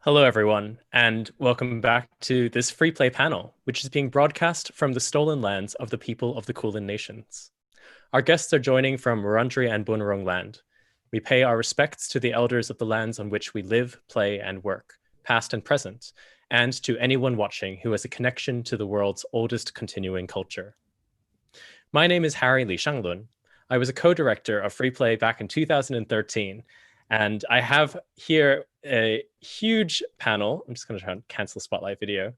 Hello, everyone, and welcome back to this free play panel, which is being broadcast from the stolen lands of the people of the Kulin Nations. Our guests are joining from Wurundjeri and Boon land. We pay our respects to the elders of the lands on which we live, play, and work, past and present, and to anyone watching who has a connection to the world's oldest continuing culture. My name is Lee Sang-Hoon. I was a co-director of Free Play back in 2013, and I have here a huge panel. I'm just going to try and cancel spotlight video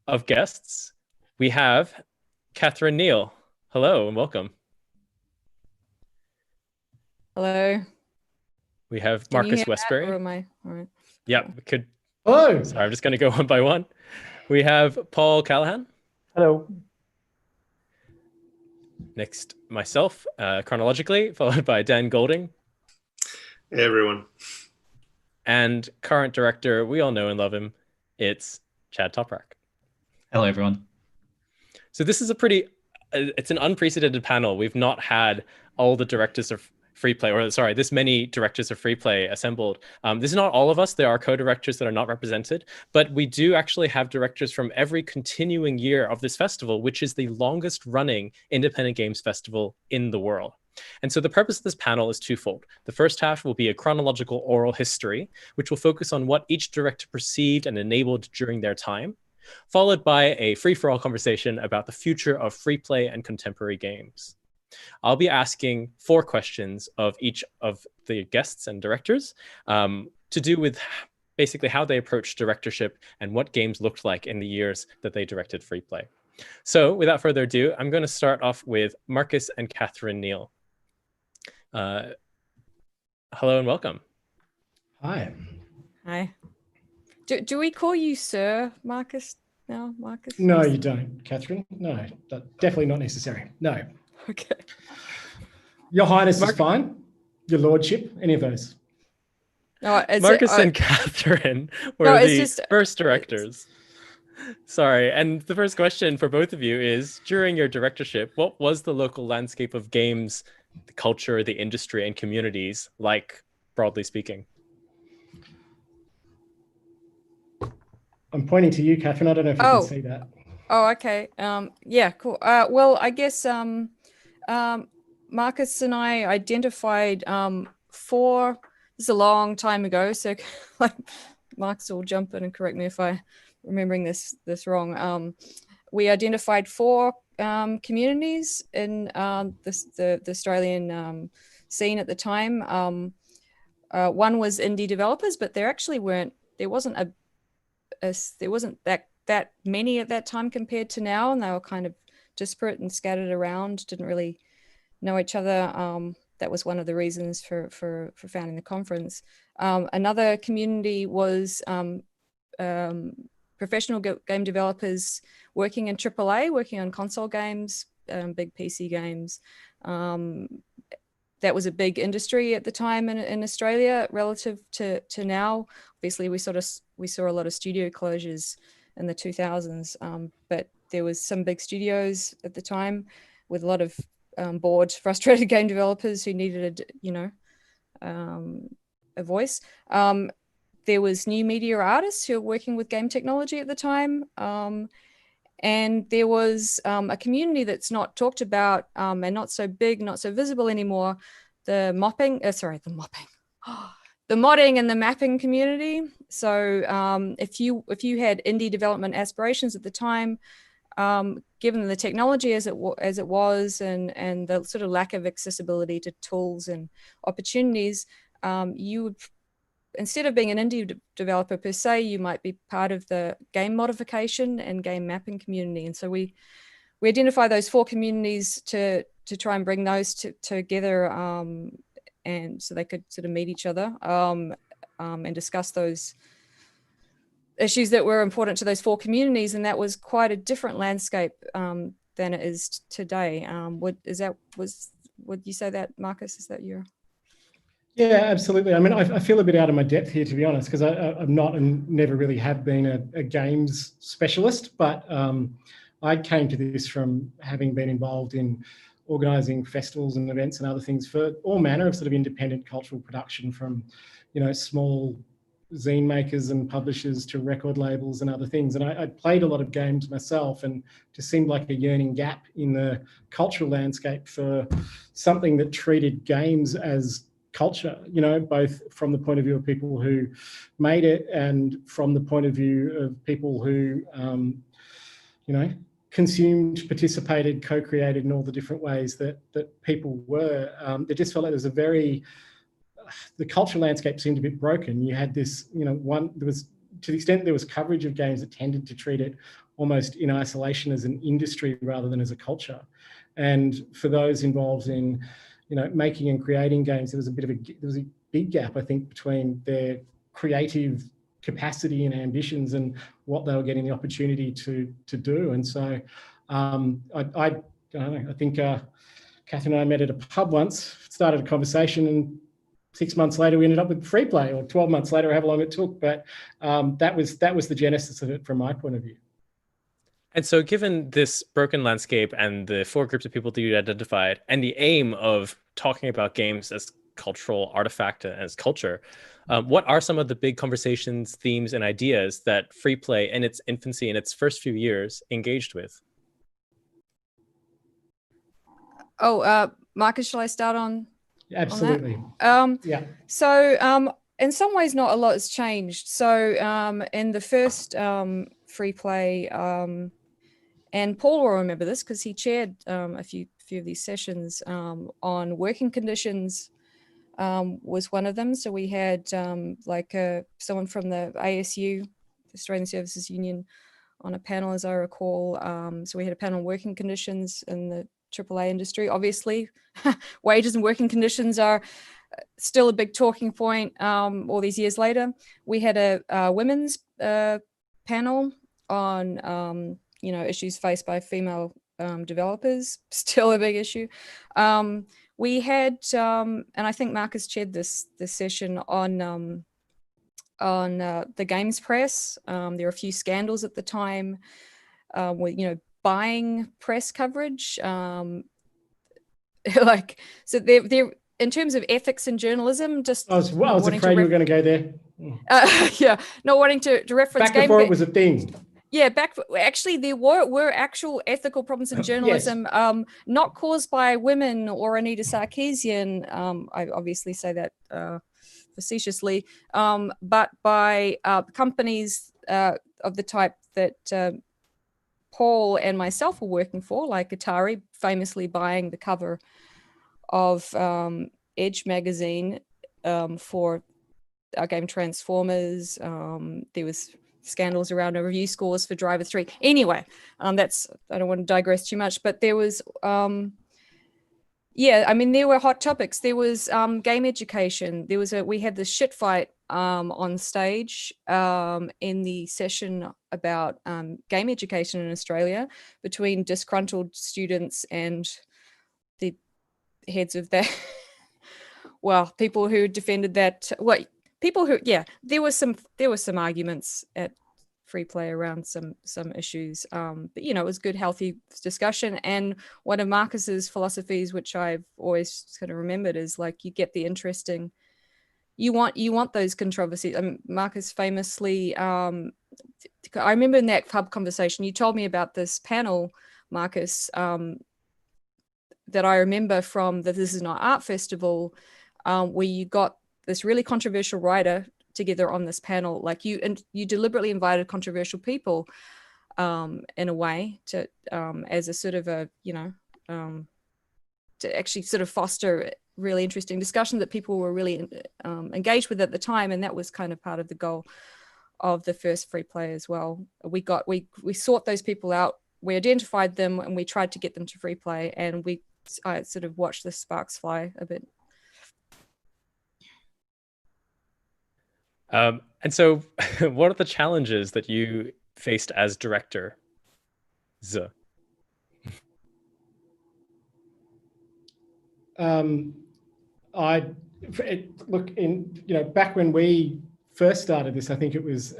of guests. We have Katharine Neal. Hello and welcome. Hello. We have Marcus Westbury. Or am I? All right. Yeah, we could. Hello. Sorry, I'm just going to go one by one. We have Paul Callaghan. Hello. Next, myself, chronologically, followed by Dan Golding. Hey, everyone. And current director, we all know and love him. It's Chad Toprak. Hello, everyone. So this is it's an unprecedented panel. We've not had all the directors of Free Play, this many directors of Free Play assembled. This is not all of us. There are co-directors that are not represented, but we do actually have directors from every continuing year of this festival, which is the longest running independent games festival in the world. And so the purpose of this panel is twofold. The first half will be a chronological oral history, which will focus on what each director perceived and enabled during their time, followed by a free-for-all conversation about the future of free play and contemporary games. I'll be asking 4 questions of each of the guests and directors to do with basically how they approached directorship and what games looked like in the years that they directed free play. So without further ado, I'm going to start off with Marcus and Katharine Neal. Hello and welcome. Hi. Hi. Do we call you Sir Marcus now, Marcus? No, you don't, Katharine. No, definitely not necessary. No. Okay. Your Highness is fine. Your Lordship, any of those. No, Marcus and Katharine were the first directors. Sorry, and the first question for both of you is, during your directorship, what was the local landscape of games, the culture, the industry, and communities like, broadly speaking? I'm pointing to you, Katharine. I don't know if you can see that. Oh, okay. Yeah, cool. Well, I guess Marcus and I identified 4. This is a long time ago, so like Marcus will jump in and correct me if I'm remembering this wrong. We identified 4 communities in the Australian scene at the time. One was indie developers, but there actually wasn't that many at that time compared to now, and they were kind of disparate and scattered around, didn't really know each other. That was one of the reasons for founding the conference. Another community was professional game developers working in AAA, working on console games, big PC games. That was a big industry at the time in Australia relative to now. Obviously, we saw a lot of studio closures in the 2000s, but there was some big studios at the time with a lot of bored, frustrated game developers who needed a voice. There was new media artists who were working with game technology at the time. And there was a community that's not talked about and not so big, not so visible anymore, the modding and the mapping community. So if you had indie development aspirations at the time, given the technology as it was and the sort of lack of accessibility to tools and opportunities, you would, instead of being an indie developer per se, you might be part of the game modification and game mapping community. And so we identify those 4 communities to try and bring those together, and so they could sort of meet each other and discuss those issues that were important to those 4 communities. And that was quite a different landscape than it is today. Would you say that, Marcus? Is that your... Yeah, absolutely. I mean, I feel a bit out of my depth here, to be honest, because I'm not and never really have been a games specialist, but I came to this from having been involved in organising festivals and events and other things for all manner of sort of independent cultural production, from, small zine makers and publishers to record labels and other things. And I played a lot of games myself, and just seemed like a yearning gap in the cultural landscape for something that treated games as culture, you know, both from the point of view of people who made it and from the point of view of people who, you know, consumed, participated, co-created in all the different ways that people were. It just felt like there was the cultural landscape seemed a bit broken. You had this, you know, there was, to the extent there was coverage of games that tended to treat it almost in isolation as an industry rather than as a culture. And for those involved in, you know, making and creating games, there was a big gap, I think, between their creative capacity and ambitions and what they were getting the opportunity to do. And so I don't know, I think Katharine and I met at a pub once, started a conversation, and 6 months later we ended up with Freeplay, or 12 months later, however long it took. But that was the genesis of it from my point of view. And so given this broken landscape and the four groups of people that you identified, and the aim of talking about games as cultural artifact, as culture, what are some of the big conversations, themes, and ideas that Freeplay in its infancy, in its first few years, engaged with? Marcus, shall I start on? Absolutely. Yeah. So in some ways, not a lot has changed. So in the first Freeplay, and Paul will remember this because he chaired a few of these sessions on working conditions. Was one of them. So we had someone from the ASU, Australian Services Union, on a panel, as I recall. So we had a panel on working conditions in the AAA industry. Obviously, wages and working conditions are still a big talking point all these years later. We had a women's panel on issues faced by female developers, still a big issue. We had, and I think Marcus chaired this session on the games press. There were a few scandals at the time with, buying press coverage. So they're in terms of ethics in journalism, just I was afraid you were going to go there. Not wanting to reference back before it was a thing. Yeah, actually there were actual ethical problems in journalism, yes. Not caused by women or Anita Sarkeesian. I obviously say that facetiously, but by companies of the type that Paul and myself were working for, like Atari, famously buying the cover of Edge magazine for our game Transformers. There was scandals around our review scores for Driver 3. Anyway, I don't want to digress too much, but there was, there were hot topics. There was game education. We had this shit fight on stage in the session about game education in Australia between disgruntled students and the heads of that. Well, people who defended that. There were some arguments at Freeplay around some issues, but it was good, healthy discussion. And one of Marcus's philosophies, which I've always kind of remembered, is like you get the interesting. You want those controversies. Marcus famously, I remember in that pub conversation, you told me about this panel, Marcus, that I remember from the This Is Not Art Festival, where you got this really controversial writer together on this panel. Like you deliberately invited controversial people in a way to as a sort of a to actually sort of foster really interesting discussion that people were really engaged with at the time. And that was kind of part of the goal of the first Freeplay as well. We sought those people out, we identified them, and we tried to get them to Freeplay, and I sort of watched the sparks fly a bit. And so what are the challenges that you faced as director? Back when we first started this, I think it was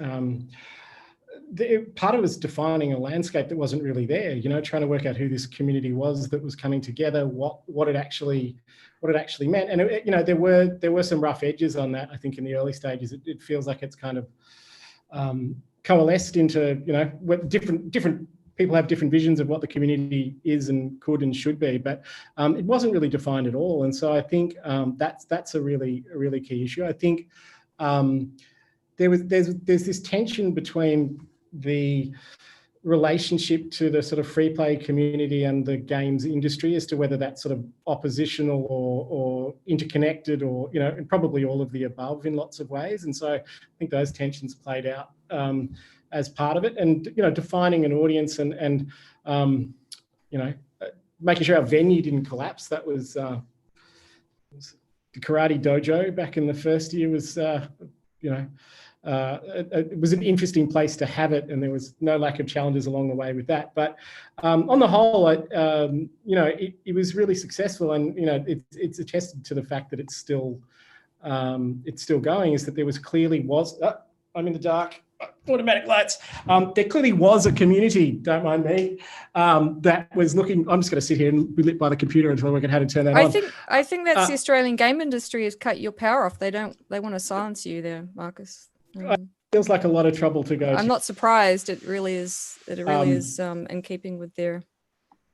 part of it was defining a landscape that wasn't really there, you know, trying to work out who this community was that was coming together, what it actually meant. And it, you know, there were some rough edges on that. I think in the early stages, it feels like it's kind of coalesced into, you know, what different people have different visions of what the community is and could and should be, but it wasn't really defined at all. And so I think that's a really key issue. I think there's this tension between the relationship to the sort of free play community and the games industry as to whether that's sort of oppositional or interconnected, or, you know, and probably all of the above in lots of ways. And so I think those tensions played out as part of it, and, you know, defining an audience and you know, making sure our venue didn't collapse. That was the karate dojo back in the first year was, you know, it was an interesting place to have it, and there was no lack of challenges along the way with that. But on the whole, you know, it was really successful, and, you know, it's attested to the fact that it's still going. Is that there was clearly I'm in the dark. Automatic lights. There clearly was a community, don't mind me, that was looking. I'm just going to sit here and be lit by the computer until I work out how to turn that on. I think that's the Australian game industry has cut your power off. They want to silence you there, Marcus. It feels like a lot of trouble to go. I'm not surprised. It really is in keeping with their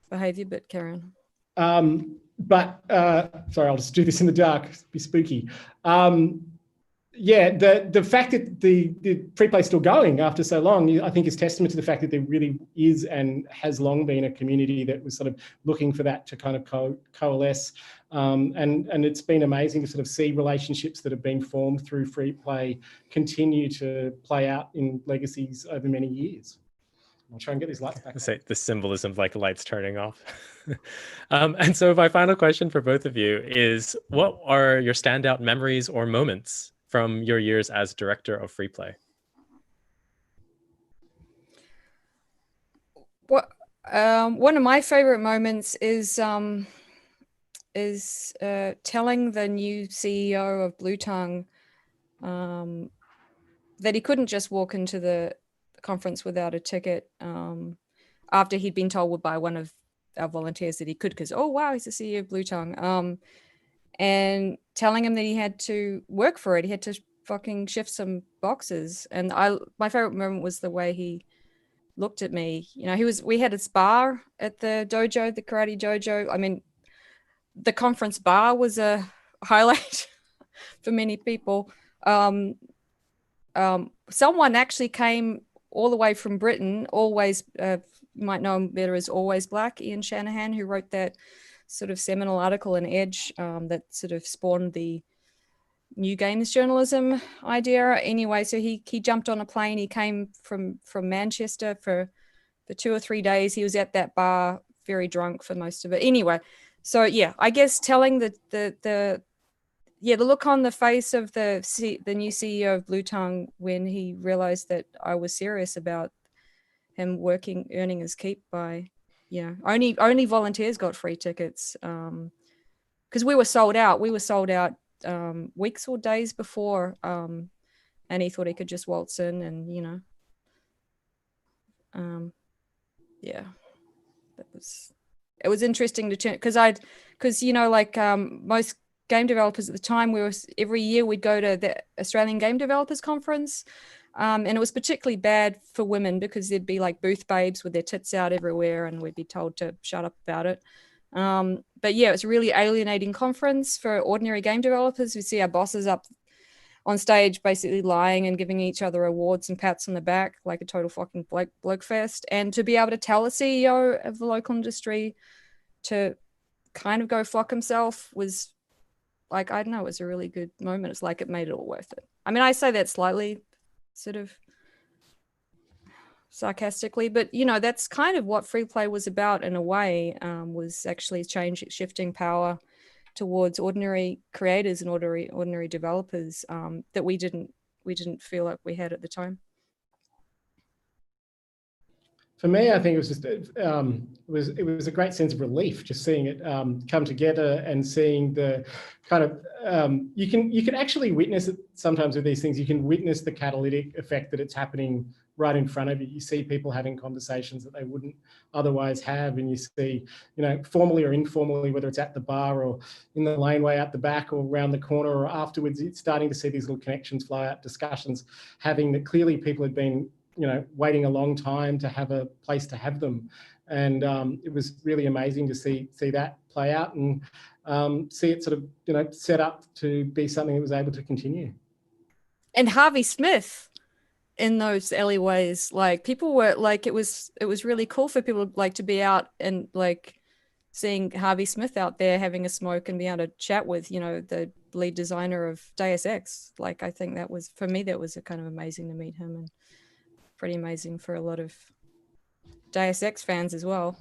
behaviour. But Karen. Sorry, I'll just do this in the dark. Be spooky. Yeah, the fact that the free play is still going after so long, I think, is testament to the fact that there really is and has long been a community that was sort of looking for that to kind of coalesce. And it's been amazing to sort of see relationships that have been formed through free play continue to play out in legacies over many years. I'll try and get these lights back. Say the symbolism of like lights turning off. And so my final question for both of you is, what are your standout memories or moments from your years as director of free play? One of my favorite moments is telling the new CEO of Blue Tongue that he couldn't just walk into the conference without a ticket, after he'd been told by one of our volunteers that he could, because, oh wow, he's the CEO of Blue Tongue. And telling him that he had to work for it. He had to fucking shift some boxes. And my favorite moment was the way he looked at me. You know, we had a bar at the dojo, the karate dojo. I mean, the conference bar was a highlight for many people. Someone actually came all the way from Britain, always, you might know him better as Always Black, Ian Shanahan, who wrote that sort of seminal article in Edge that sort of spawned the new games journalism idea. Anyway, so he jumped on a plane. He came from Manchester for 2 or 3 days. He was at that bar, very drunk for most of it. Anyway, so yeah, I guess telling the look on the face of the new CEO of Blue Tongue when he realized that I was serious about him earning his keep by, you know, only volunteers got free tickets, because we were sold out. We were sold out weeks or days before, and he thought he could just waltz in, and, you know, yeah, it was interesting to turn, because you know, like most game developers at the time, every year we'd go to the Australian Game Developers Conference. And it was particularly bad for women because there'd be like booth babes with their tits out everywhere, and we'd be told to shut up about it. But yeah, it's a really alienating conference for ordinary game developers. We see our bosses up on stage basically lying and giving each other awards and pats on the back like a total fucking bloke fest. And to be able to tell a CEO of the local industry to kind of go fuck himself was like, I don't know, it was a really good moment. It's like it made it all worth it. I mean, I say that slightly sort of sarcastically, but, you know, that's kind of what free play was about in a way, was actually shifting power towards ordinary creators and ordinary developers that we didn't feel like we had at the time. For me, I think it was just it was a great sense of relief just seeing it come together and seeing the kind of you can actually witness it sometimes with these things. You can witness the catalytic effect that it's happening right in front of you. You see people having conversations that they wouldn't otherwise have, and you see, formally or informally, whether it's at the bar or in the laneway out the back or around the corner or afterwards, it's starting to see these little connections fly out, discussions having that clearly people had been waiting a long time to have a place to have them. And it was really amazing to see that play out and see it sort of, set up to be something that was able to continue. And Harvey Smith in those alleyways, like people were like, it was really cool for people like to be out and like seeing Harvey Smith out there having a smoke and be able to chat with, the lead designer of Deus Ex. Like, I think that was, for me, that was kind of amazing to meet him, and pretty amazing for a lot of Deus Ex fans as well.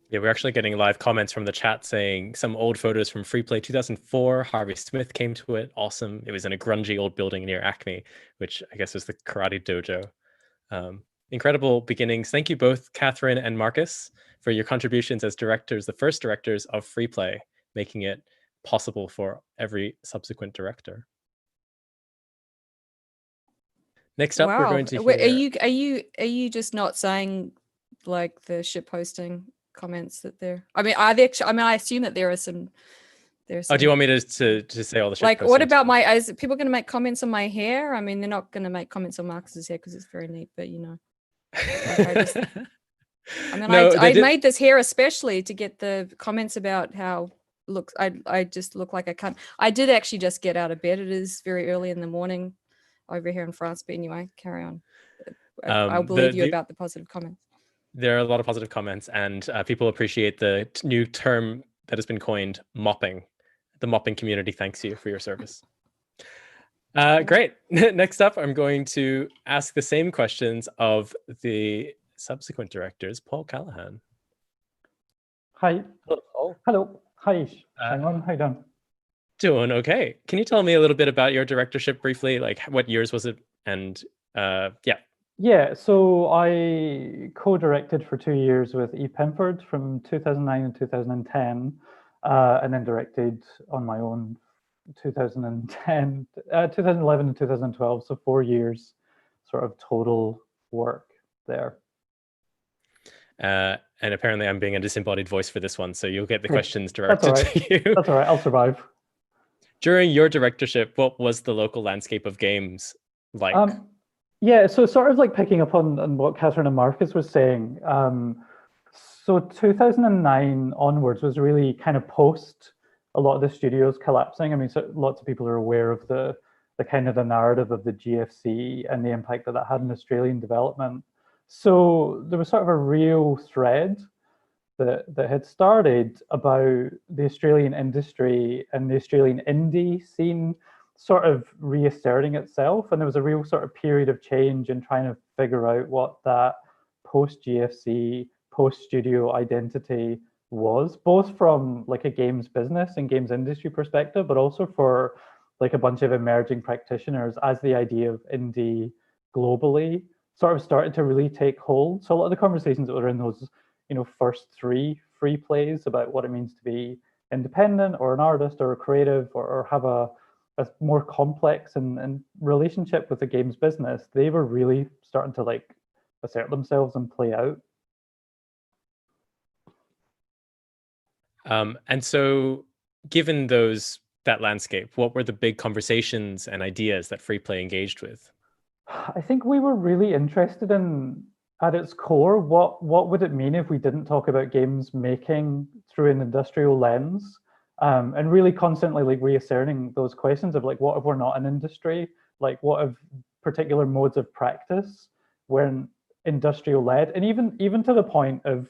Yeah, we're actually getting live comments from the chat saying some old photos from Freeplay 2004. Harvey Smith came to it. Awesome. It was in a grungy old building near Acme, which I guess was the karate dojo. Incredible beginnings. Thank you both, Katharine and Marcus, for your contributions as directors, the first directors of Freeplay, making it possible for every subsequent director. Next up, we're going to hear... Are you just not saying like the ship posting comments that there? I mean, I assume that there are some. Oh, do you want me to say all the ship? Like, what about is people going to make comments on my hair? I mean, they're not going to make comments on Marcus's hair because it's very neat, but I made this hair especially to get the comments about how looks. I just look like I can't. I did actually just get out of bed. It is very early in the morning over here in France, but anyway, carry on. I'll believe you about the positive comments. There are a lot of positive comments, and people appreciate the new term that has been coined, mopping. The mopping community thanks you for your service. Great. Next up, I'm going to ask the same questions of the subsequent directors. Paul Callaghan. Hi. Hello, Paul. Hello. Hi, Shang-Hoon. How you doing? Doing okay. Can you tell me a little bit about your directorship briefly? Like, what years was it? And yeah. Yeah, so I co-directed for 2 years with E. Pemford from 2009 and 2010, and then directed on my own 2011 and 2012, so 4 years sort of total work there. And apparently I'm being a disembodied voice for this one, so you'll get the questions directed to you. That's all right, I'll survive. During your directorship, what was the local landscape of games like? Yeah, so sort of like picking up on what Katharine and Marcus was saying. So 2009 onwards was really kind of post a lot of the studios collapsing. I mean, so lots of people are aware of the kind of the narrative of the GFC and the impact that had on Australian development. So there was sort of a real thread that had started about the Australian industry and the Australian indie scene sort of reasserting itself. And there was a real sort of period of change in trying to figure out what that post-GFC, post-studio identity was, both from like a games business and games industry perspective, but also for like a bunch of emerging practitioners as the idea of indie globally sort of started to really take hold. So a lot of the conversations that were in those, first 3 free plays about what it means to be independent or an artist or a creative or have a more complex and relationship with the games business, they were really starting to like assert themselves and play out. And so given that landscape, what were the big conversations and ideas that Freeplay engaged with? I think we were really interested in, at its core, what would it mean if we didn't talk about games making through an industrial lens? And really constantly like reasserting those questions of like, what if we're not an industry? Like, what if particular modes of practice weren't industrial led? And even to the point of,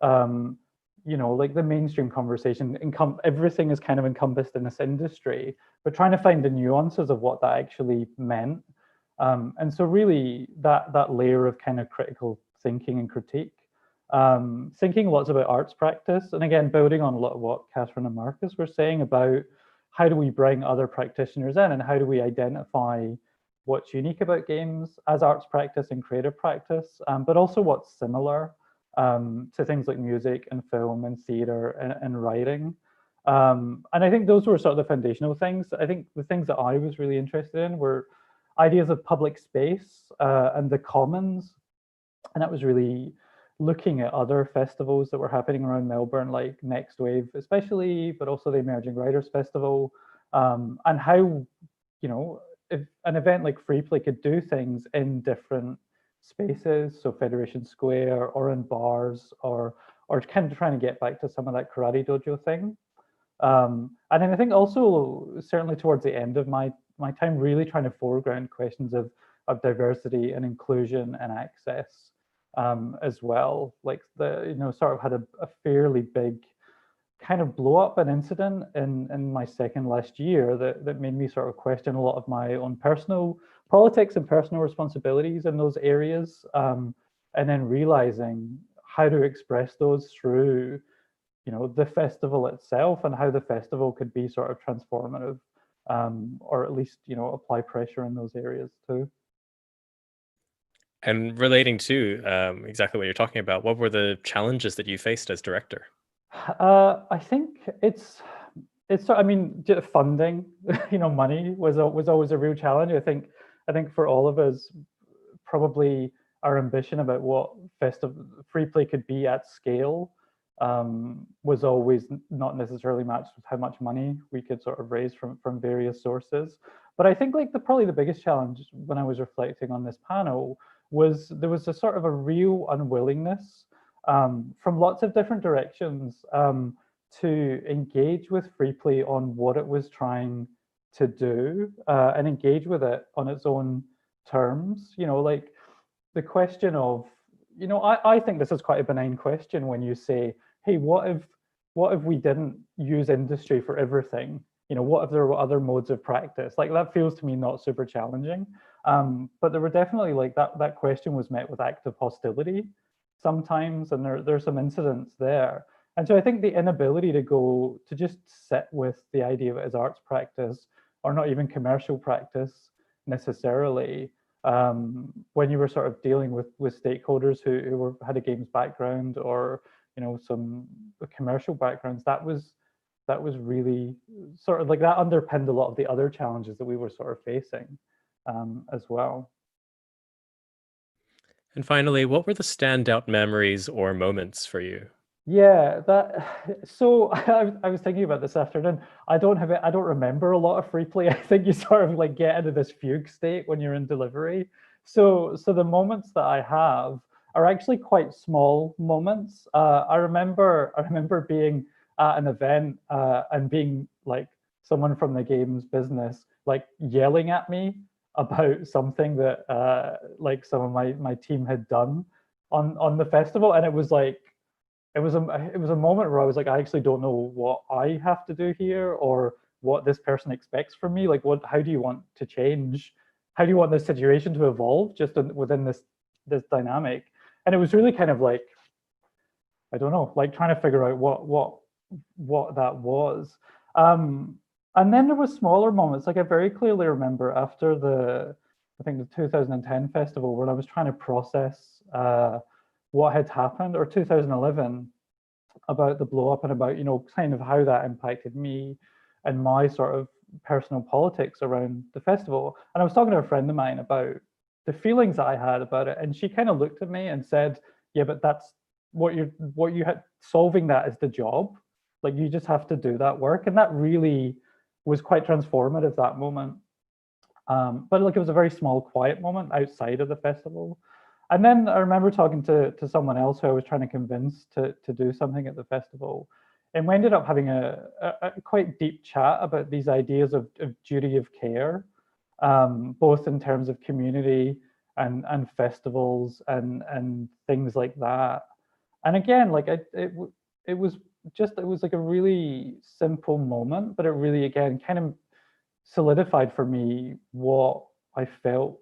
like the mainstream conversation, everything is kind of encompassed in this industry, but trying to find the nuances of what that actually meant. And so really that layer of kind of critical thinking and critique. Thinking lots about arts practice, and again, building on a lot of what Katharine and Marcus were saying about how do we bring other practitioners in and how do we identify what's unique about games as arts practice and creative practice, but also what's similar to things like music and film and theatre and writing. And I think those were sort of the foundational things. I think the things that I was really interested in were ideas of public space and the commons. And that was really looking at other festivals that were happening around Melbourne, like Next Wave especially, but also the Emerging Writers Festival, and how, if an event like Freeplay could do things in different spaces, so Federation Square or in bars, or kind of trying to get back to some of that karate dojo thing. And then I think also certainly towards the end of my time, really trying to foreground questions of diversity and inclusion and access as well. Like sort of had a fairly big kind of blow up an incident in my second last year that made me sort of question a lot of my own personal politics and personal responsibilities in those areas, and then realizing how to express those through the festival itself, and how the festival could be sort of transformative, or at least apply pressure in those areas too. And relating to exactly what you're talking about, what were the challenges that you faced as director? I think it's funding, money was always a real challenge. I think for all of us, probably our ambition about what Freeplay could be at scale was always not necessarily matched with how much money we could sort of raise from various sources. But I think probably the biggest challenge when I was reflecting on this panel was there was a sort of a real unwillingness from lots of different directions to engage with Freeplay on what it was trying to do and engage with it on its own terms. Like the question of, I think this is quite a benign question when you say, hey, what if we didn't use industry for everything? What if there were other modes of practice? Like that feels to me not super challenging. But there were definitely that question was met with active hostility sometimes, and there's some incidents there. And so I think the inability to just sit with the idea of it as arts practice, or not even commercial practice necessarily, when you were sort of dealing with stakeholders who had a games background or some commercial backgrounds, that was really sort of that underpinned a lot of the other challenges that we were sort of facing as well. And finally, what were the standout memories or moments for you? Yeah, so I was thinking about this afternoon. I don't remember a lot of Freeplay. I think you sort of get into this fugue state when you're in delivery. So the moments that I have are actually quite small moments. I remember being at an event and being someone from the games business yelling at me about something that some of my team had done on the festival, and it was it was a moment where I was I actually don't know what I have to do here or what this person expects from me. How do you want to change? How do you want this situation to evolve just within this dynamic? And it was really kind of I don't know, trying to figure out what that was. And then there were smaller moments. I very clearly remember after I think the 2010 festival, when I was trying to process what had happened, or 2011, about the blow up and about kind of how that impacted me and my sort of personal politics around the festival. And I was talking to a friend of mine about the feelings that I had about it, and she kind of looked at me and said, "Yeah, but that's what you had, solving that is the job. You just have to do that work." And that really was quite transformative, that moment. But it was a very small, quiet moment outside of the festival. And then I remember talking to someone else who I was trying to convince to do something at the festival. And we ended up having a quite deep chat about these ideas of duty of care, both in terms of community and festivals and things like that. And again, it was a really simple moment, but it really, again, kind of solidified for me what I felt,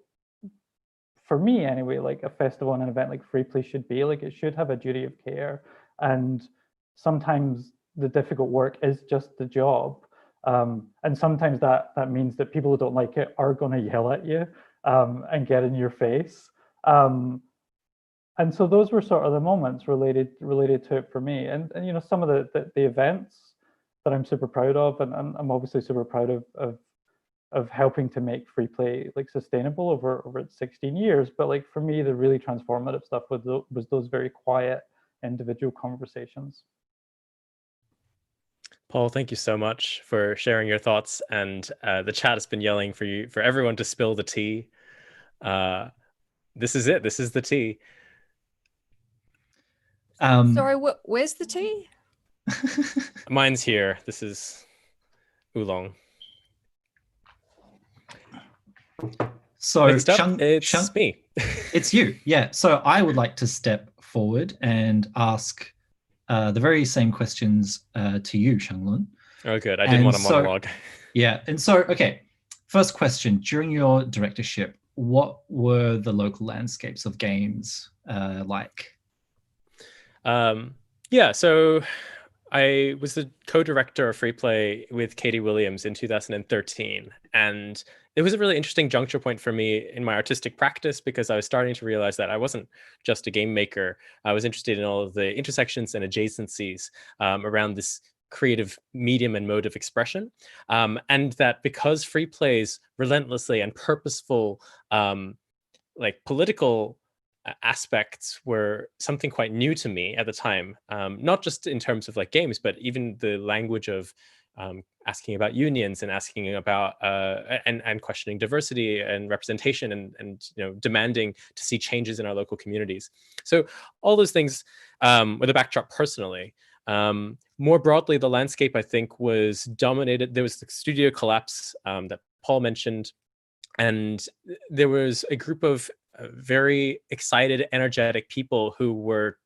for me anyway, a festival and an event like Freeplay should be. It should have a duty of care, and sometimes the difficult work is just the job, and sometimes that means that people who don't like it are going to yell at you, and get in your face. And so those were sort of the moments related to it for me. And you know, some of the events that I'm super proud of, and I'm obviously super proud of helping to make free play like sustainable over its 16 years. But like for me, the really transformative stuff was those very quiet individual conversations. Paul, thank you so much for sharing your thoughts. And the chat has been yelling for everyone to spill the tea. This is it. This is the tea. Sorry, where's the tea? Mine's here. This is oolong. So Next up, Shang, it's me. It's you, yeah. So I would like to step forward and ask the very same questions to you, Shang-Lun. Oh, good. I didn't want a monologue. Yeah, and so, okay, first question. During your directorship, what were the local landscapes of games like? Yeah, so I was the co-director of Freeplay with Katie Williams in 2013, and it was a really interesting juncture point for me in my artistic practice because I was starting to realize that I wasn't just a game maker. I was interested in all of the intersections and adjacencies around this creative medium and mode of expression, and that because Freeplay's relentlessly and purposeful like political aspects were something quite new to me at the time, not just in terms of like games, but even the language of asking about unions and asking about and questioning diversity and representation and you know, demanding to see changes in our local communities. So all those things were the backdrop personally. More broadly, the landscape, I think, was dominated. There was the studio collapse that Paul mentioned, and there was a group of very excited, energetic people who were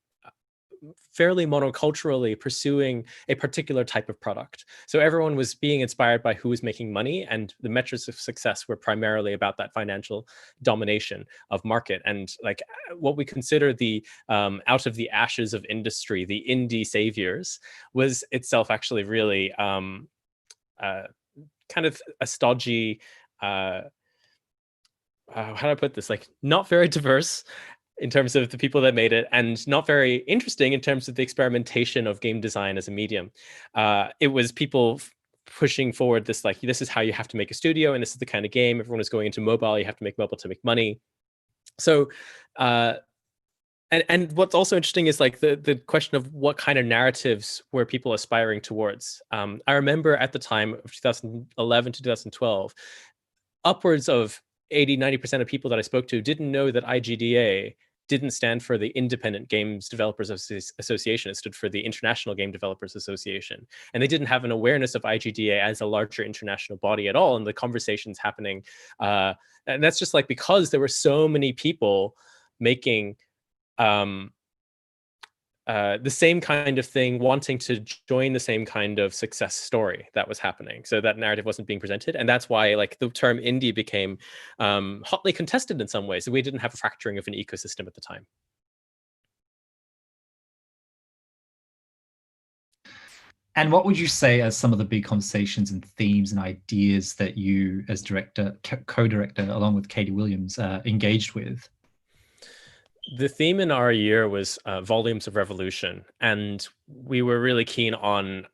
fairly monoculturally pursuing a particular type of product. So everyone was being inspired by who was making money, and the metrics of success were primarily about that financial domination of market. And like what we consider the out of the ashes of industry, the indie saviors, was itself actually really kind of a stodgy, how do I put this? Like not very diverse in terms of the people that made it, and not very interesting in terms of the experimentation of game design as a medium. It was people pushing forward this, like, this is how you have to make a studio, and this is the kind of game. Everyone is going into mobile. You have to make mobile to make money. So, and what's also interesting is like the question of what kind of narratives were people aspiring towards. I remember at the time of 2011 to 2012, upwards of 80-90% of people that I spoke to didn't know that IGDA didn't stand for the Independent Games Developers Association. It stood for the International Game Developers Association. And they didn't have an awareness of IGDA as a larger international body at all, and the conversations happening. And that's just like because there were so many people making the same kind of thing, wanting to join the same kind of success story that was happening. So that narrative wasn't being presented. And that's why like the term indie became hotly contested in some ways. We didn't have a fracturing of an ecosystem at the time. And what would you say are some of the big conversations and themes and ideas that you as director, co-director, along with Katie Williams, engaged with? The theme in our year was volumes of revolution, and we were really keen on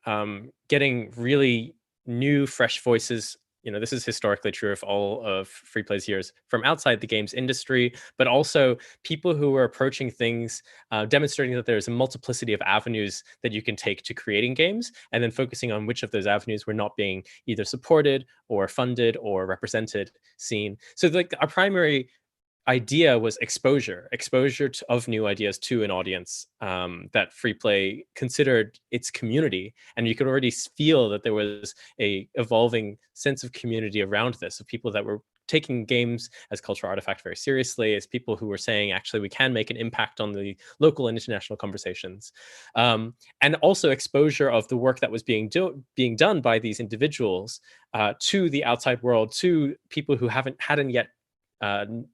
getting really new, fresh voices. You know, this is historically true of all of Freeplay's years, from outside the games industry, but also people who were approaching things, demonstrating that there's a multiplicity of avenues that you can take to creating games, and then focusing on which of those avenues were not being either supported or funded or represented, seen. So like our primary idea was exposure of new ideas to an audience that Freeplay considered its community, and you could already feel that there was a evolving sense of community around this, of people that were taking games as cultural artifact very seriously, as people who were saying, actually, we can make an impact on the local and international conversations, and also exposure of the work that was being done by these individuals to the outside world, to people who hadn't yet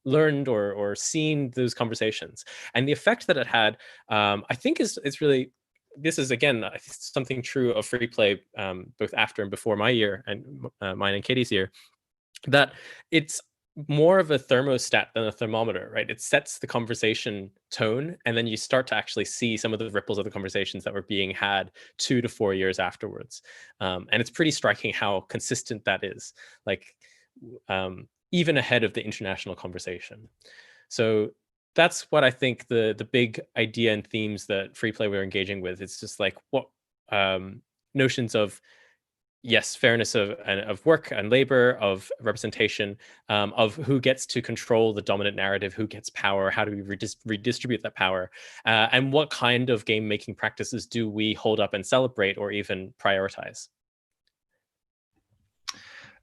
learned or seen those conversations. And the effect that it had, I think is really, this is again something true of Freeplay, both after and before my year, and mine and Katie's year, that it's more of a thermostat than a thermometer, right? It sets the conversation tone, and then you start to actually see some of the ripples of the conversations that were being had 2 to 4 years afterwards. And it's pretty striking how consistent that is, like even ahead of the international conversation. So that's what I think the big idea and themes that free play we're engaging with. It's just like what notions of, yes, fairness of work and labor, of representation, of who gets to control the dominant narrative, who gets power, how do we redistribute that power, and what kind of game making practices do we hold up and celebrate or even prioritize.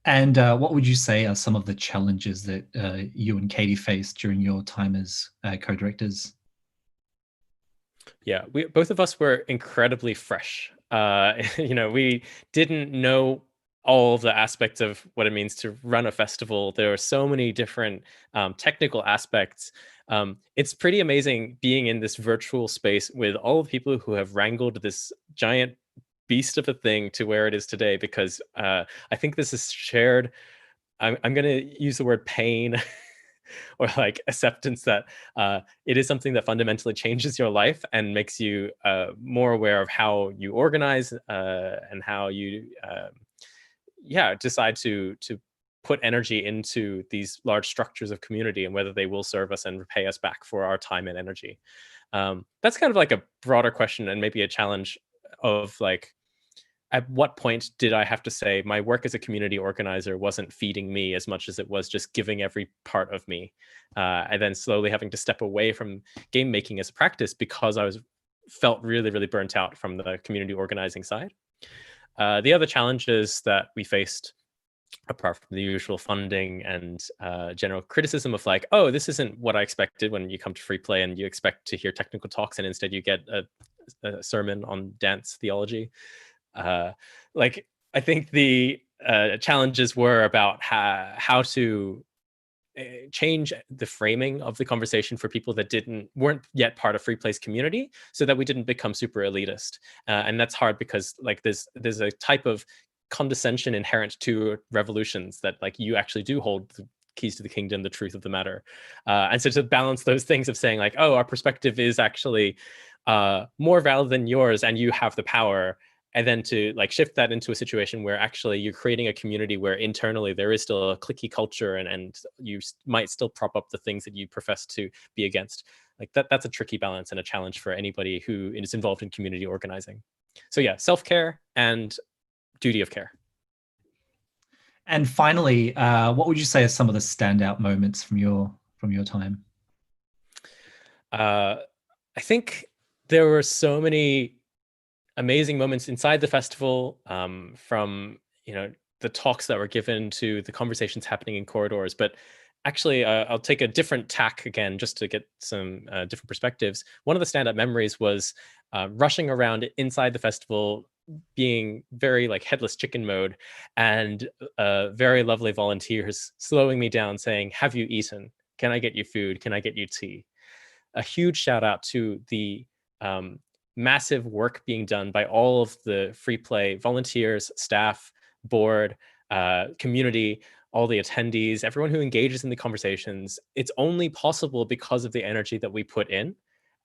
And what would you say are some of the challenges that you and Katie faced during your time as co-directors? Yeah, both of us were incredibly fresh. We didn't know all the aspects of what it means to run a festival. There are so many different technical aspects. It's pretty amazing being in this virtual space with all the people who have wrangled this giant beast of a thing to where it is today, because I think this is shared. I'm going to use the word pain or like acceptance that it is something that fundamentally changes your life and makes you more aware of how you organize and how you decide to put energy into these large structures of community, and whether they will serve us and repay us back for our time and energy. That's kind of like a broader question, and maybe a challenge of like, at what point did I have to say my work as a community organizer wasn't feeding me as much as it was just giving every part of me, and then slowly having to step away from game making as a practice because I felt really, really burnt out from the community organizing side. The other challenges that we faced, apart from the usual funding and general criticism of like, oh, this isn't what I expected when you come to free play and you expect to hear technical talks and instead you get a sermon on dance theology. Like, I think the challenges were about how to change the framing of the conversation for people that weren't yet part of free play's community, so that we didn't become super elitist. And that's hard because like there's a type of condescension inherent to revolutions that like you actually do hold the keys to the kingdom, the truth of the matter. And so to balance those things of saying like, oh, our perspective is actually more valid than yours and you have the power, and then to like shift that into a situation where actually you're creating a community where internally there is still a cliquey culture and you might still prop up the things that you profess to be against. Like that's a tricky balance and a challenge for anybody who is involved in community organizing. So yeah, self-care and duty of care. And finally, what would you say are some of the standout moments from your time? I think there were so many amazing moments inside the festival, from the talks that were given to the conversations happening in corridors. But actually, I'll take a different tack again just to get some different perspectives. One of the standout memories was rushing around inside the festival, being very like headless chicken mode, and very lovely volunteers slowing me down saying, have you eaten? Can I get you food? Can I get you tea? A huge shout out to the massive work being done by all of the free play volunteers, staff, board, community, all the attendees, everyone who engages in the conversations. It's only possible because of the energy that we put in.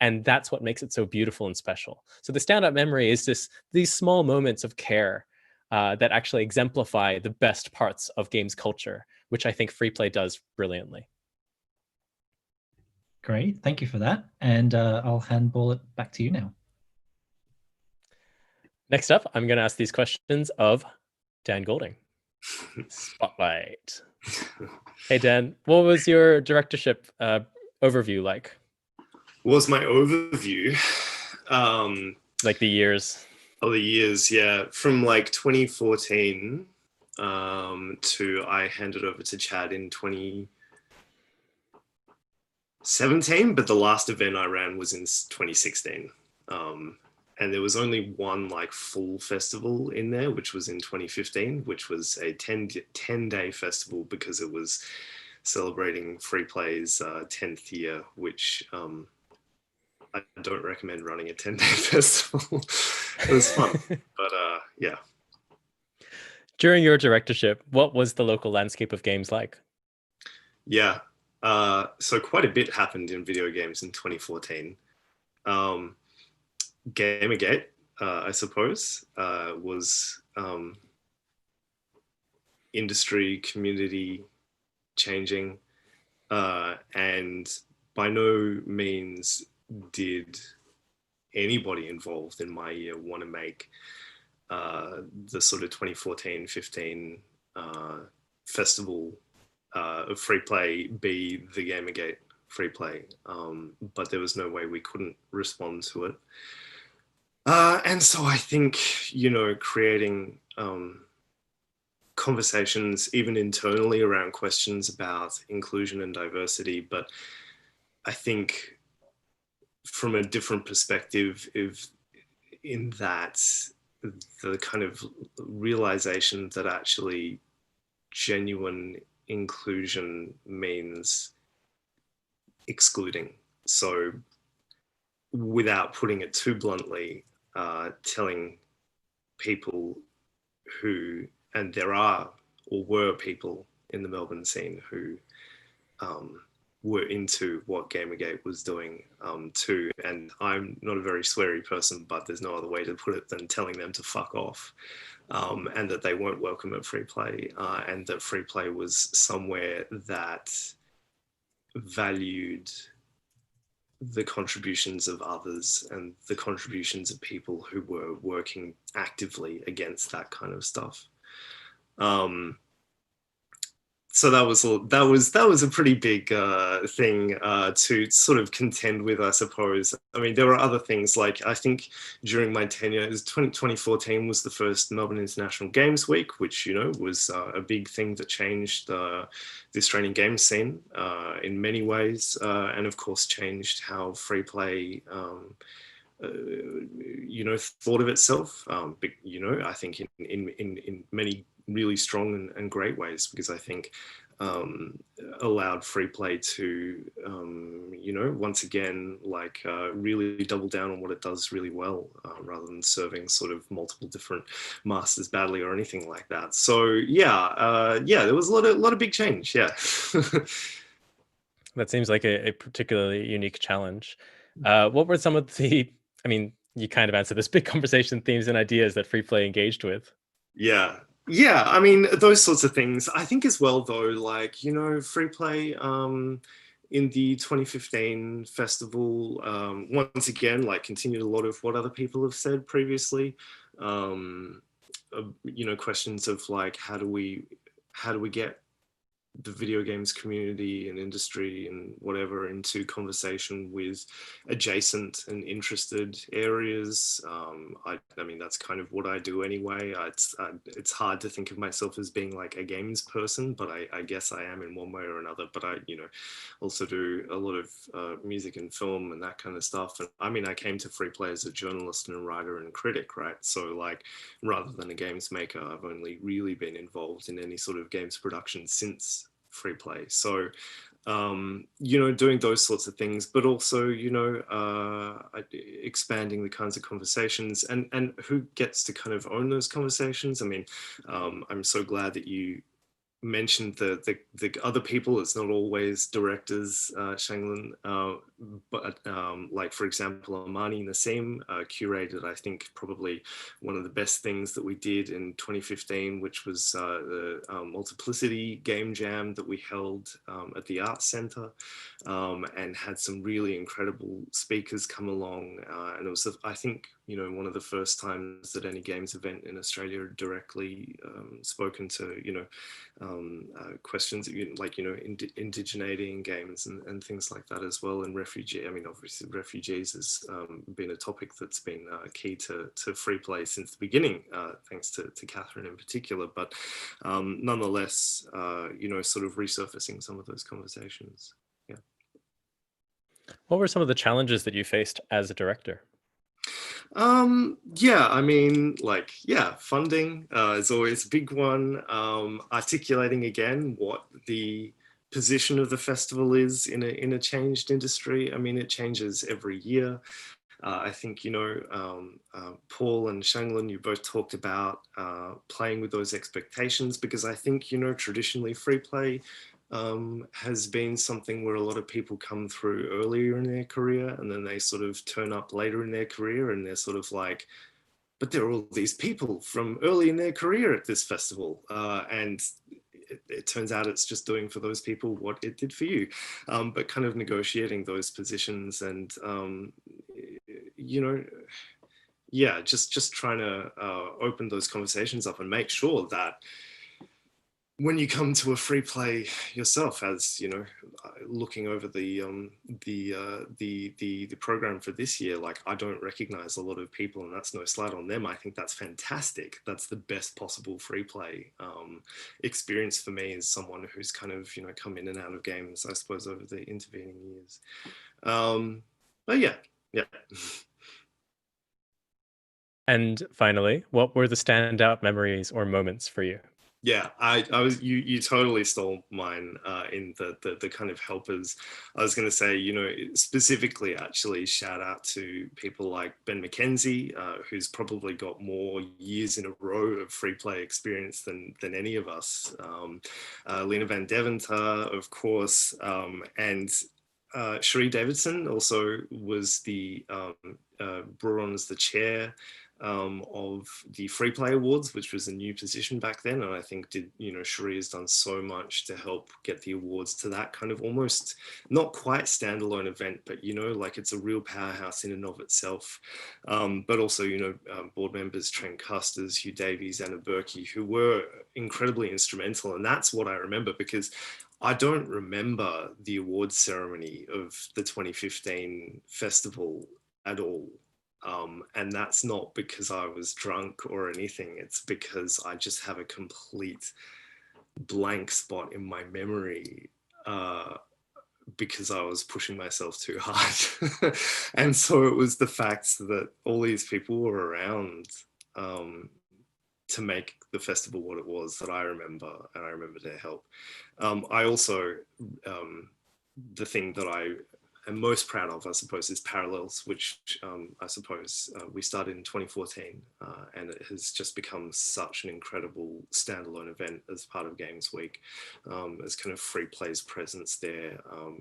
And that's what makes it so beautiful and special. So the standout memory is these small moments of care that actually exemplify the best parts of games culture, which I think free play does brilliantly. Great, thank you for that. And I'll handball it back to you now. Next up, I'm going to ask these questions of Dan Golding. Spotlight. Hey, Dan, what was your directorship overview like? What was my overview? Like the years? Oh, the years, yeah. From like 2014 to I handed over to Chad in 2017, but the last event I ran was in 2016. And there was only one like full festival in there, which was in 2015, which was a 10-day festival because it was celebrating Free Play's 10th year, which I don't recommend running a 10-day festival. It was fun, but yeah. During your directorship, what was the local landscape of games like? Yeah. So quite a bit happened in video games in 2014. Gamergate, I suppose, was industry, community changing, and by no means did anybody involved in my year want to make the sort of 2014-15 festival of free play be the Gamergate free play, but there was no way we couldn't respond to it. And so I think, creating conversations even internally around questions about inclusion and diversity, but I think from a different perspective, in that the kind of realization that actually genuine inclusion means excluding. So without putting it too bluntly, telling people who, and there are or were people in the Melbourne scene who were into what Gamergate was doing too. And I'm not a very sweary person, but there's no other way to put it than telling them to fuck off. And that they weren't welcome at free play, and that free play was somewhere that valued the contributions of others and the contributions of people who were working actively against that kind of stuff. So that was a pretty big thing to sort of contend with, I suppose. I mean, there were other things, like I think during my tenure, 2014 was the first Melbourne International Games Week, which was a big thing that changed the Australian games scene in many ways, and of course changed how free play thought of itself. But, I think in many really strong and great ways, because I think allowed free play to, once again, really double down on what it does really well, rather than serving sort of multiple different masters badly or anything like that. So yeah, there was a lot of big change. Yeah. That seems like a particularly unique challenge. What were some of the, I mean, you kind of answered this, big conversation themes and ideas that free play engaged with? Yeah, I mean, those sorts of things. I think as well, though, free play in the 2015 festival, once again, continued a lot of what other people have said previously. Questions of how do we get the video games community and industry and whatever into conversation with adjacent and interested areas. I mean, that's kind of what I do anyway. It's hard to think of myself as being a games person, but I guess I am in one way or another. But I, also do a lot of music and film and that kind of stuff. And I mean, I came to free play as a journalist and a writer and critic, right? So rather than a games maker, I've only really been involved in any sort of games production since free play. So doing those sorts of things, but also expanding the kinds of conversations and who gets to kind of own those conversations. I mean, I'm so glad that you mentioned the other people. It's not always directors, Shang, but for example, Amani Nassim curated, I think, probably one of the best things that we did in 2015, which was the Multiplicity Game Jam that we held at the Arts Centre, and had some really incredible speakers come along. And it was, I think, one of the first times that any games event in Australia directly spoken to, questions indigeneity games and things like that as well. And refugee, I mean, obviously refugees has been a topic that's been key to free play since the beginning, thanks to Katharine in particular. But nonetheless, sort of resurfacing some of those conversations. Yeah. What were some of the challenges that you faced as a director? Yeah, I mean, funding is always a big one. Articulating again what the position of the festival is in a changed industry. I mean, it changes every year. I think, Paul and Shang, you both talked about playing with those expectations, because I think, traditionally free play has been something where a lot of people come through earlier in their career and then they sort of turn up later in their career and they're sort of like, but there are all these people from early in their career at this festival. And it turns out it's just doing for those people what it did for you. But kind of negotiating those positions and, you know, yeah, just trying to open those conversations up and make sure that when you come to a free play yourself, as you know, looking over the program for this year, like I don't recognize a lot of people, and that's no slight on them. I think that's fantastic. That's the best possible free play experience for me as someone who's kind of, you know, come in and out of games, I suppose, over the intervening years. But yeah. And finally, what were the standout memories or moments for you? Yeah, I was you totally stole mine in the kind of helpers. I was going to say, you know, specifically actually shout out to people like Ben McKenzie, who's probably got more years in a row of free play experience than any of us. Lena Van Deventer, of course, and Sheree Davidson also was the brought on as the chair of the Free Play Awards, which was a new position back then. And I think Sheree has done so much to help get the awards to that kind of almost not quite standalone event, but, you know, like it's a real powerhouse in and of itself. But also, you know, board members Trent Custers, Hugh Davies, Anna Berkey, who were incredibly instrumental. And that's what I remember, because I don't remember the awards ceremony of the 2015 festival at all. And that's not because I was drunk or anything. It's because I just have a complete blank spot in my memory because I was pushing myself too hard. And so it was the fact that all these people were around to make the festival what it was that I remember, and I remember their help. I also, the thing that I am most proud of, I suppose, is Parallels, which I suppose we started in 2014, and it has just become such an incredible standalone event as part of Games Week, as kind of Free Play's presence there.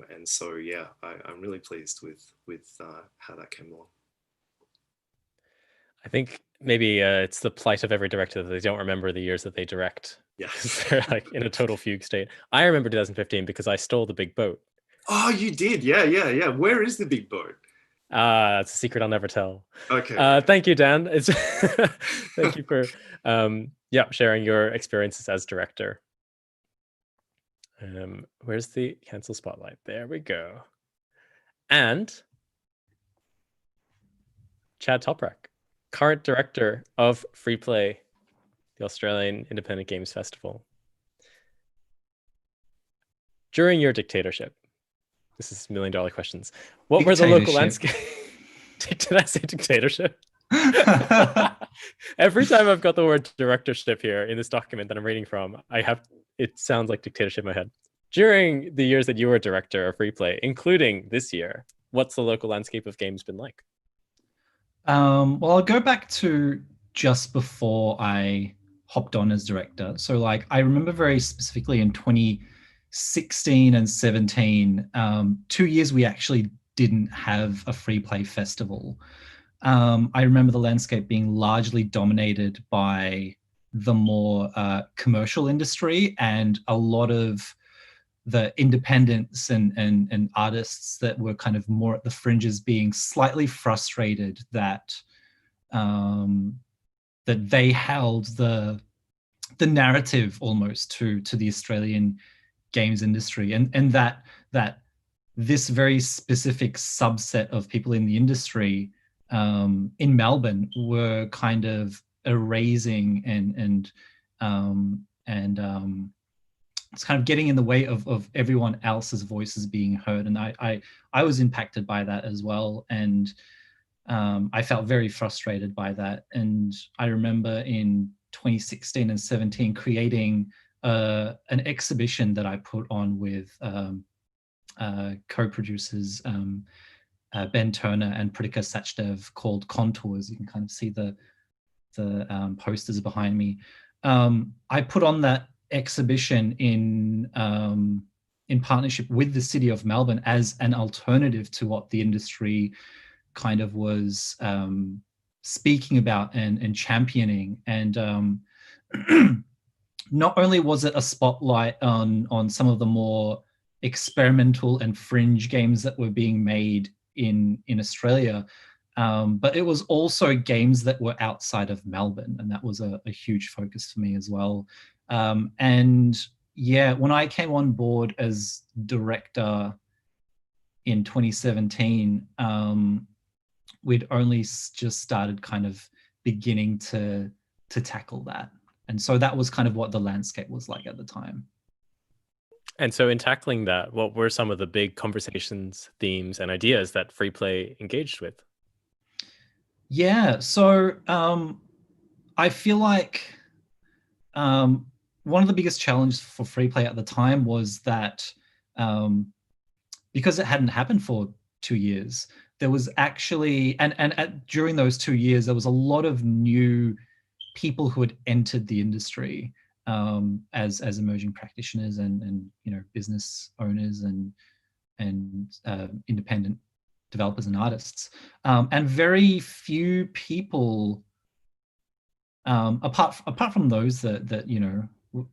And so, yeah, I'm really pleased with how that came along. I think maybe it's the plight of every director that they don't remember the years that they direct. Yeah, they're like in a total fugue state. I remember 2015 because I stole the big boat. Oh, you did? Yeah. Where is the big boat? It's a secret I'll never tell. Okay. Thank you, Dan. Thank you for sharing your experiences as director. Where's the cancel spotlight? There we go. And Chad Toprak, current director of Freeplay, the Australian Independent Games Festival. During your dictatorship, this is $1 million questions. What were the local landscape? Did I say dictatorship? Every time I've got the word directorship here in this document that I'm reading from, it sounds like dictatorship in my head. During the years that you were director of Freeplay, including this year, what's the local landscape of games been like? Well, I'll go back to just before I hopped on as director. So like, I remember very specifically in 2016 and 17, 2 years we actually didn't have a free play festival. I remember the landscape being largely dominated by the more commercial industry, and a lot of the independents and artists that were kind of more at the fringes being slightly frustrated that that they held the narrative almost to the Australian games industry, and that this very specific subset of people in the industry in Melbourne were kind of erasing and it's kind of getting in the way of everyone else's voices being heard. And I was impacted by that as well. And I felt very frustrated by that. And I remember in 2016 and 17 creating an exhibition that I put on with co-producers Ben Turner and Pritika Sachdev called Contours. You can kind of see the posters behind me. I put on that exhibition in in partnership with the city of Melbourne as an alternative to what the industry kind of was speaking about and championing. And not only was it a spotlight on some of the more experimental and fringe games that were being made in Australia, but it was also games that were outside of Melbourne, and that was a huge focus for me as well. And yeah, when I came on board as director in 2017, we'd only just started kind of beginning to tackle that. And so that was kind of what the landscape was like at the time. And so in tackling that, what were some of the big conversations, themes, and ideas that Freeplay engaged with? Yeah, so I feel like one of the biggest challenges for Freeplay at the time was that because it hadn't happened for 2 years, there was actually, during those 2 years, there was a lot of new people who had entered the industry as emerging practitioners and business owners and independent developers and artists, and very few people, apart from those that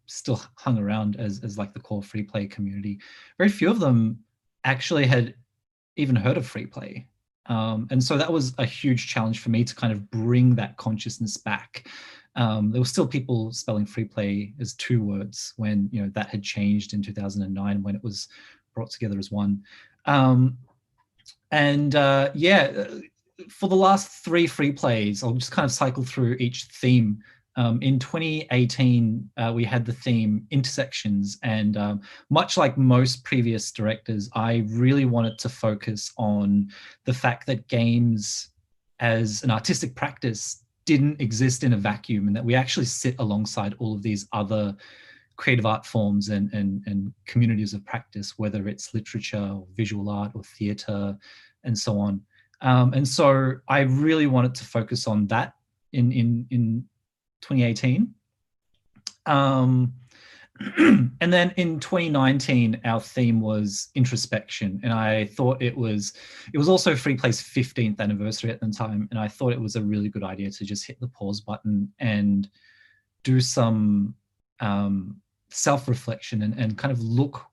still hung around as like the core Freeplay community, very few of them actually had even heard of Freeplay. And so that was a huge challenge for me to kind of bring that consciousness back. There were still people spelling Freeplay as 2 words when that had changed in 2009 when it was brought together as one. For the last 3 Freeplays, I'll just kind of cycle through each theme. In 2018, we had the theme Intersections, and much like most previous directors, I really wanted to focus on the fact that games as an artistic practice didn't exist in a vacuum, and that we actually sit alongside all of these other creative art forms and communities of practice, whether it's literature or visual art or theatre and so on. And so I really wanted to focus on that in 2018. And then in 2019, our theme was introspection, and I thought it was also Freeplay's 15th anniversary at the time, and I thought it was a really good idea to just hit the pause button and do some self-reflection and kind of look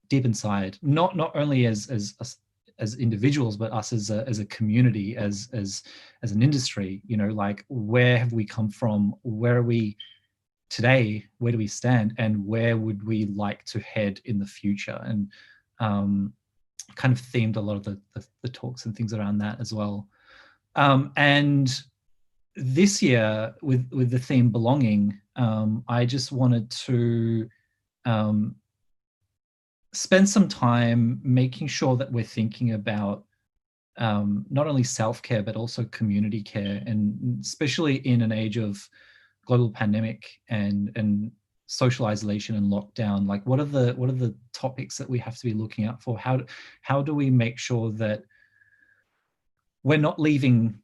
deep inside, not only as individuals, but us as a community, as an industry. Like, where have we come from? Where are we today? Where do we stand? And where would we like to head in the future? And kind of themed a lot of the talks and things around that as well. And this year, with the theme belonging, I just wanted to spend some time making sure that we're thinking about not only self-care, but also community care, and especially in an age of global pandemic and social isolation and lockdown. Like, what are the topics that we have to be looking out for? How do we make sure that we're not leaving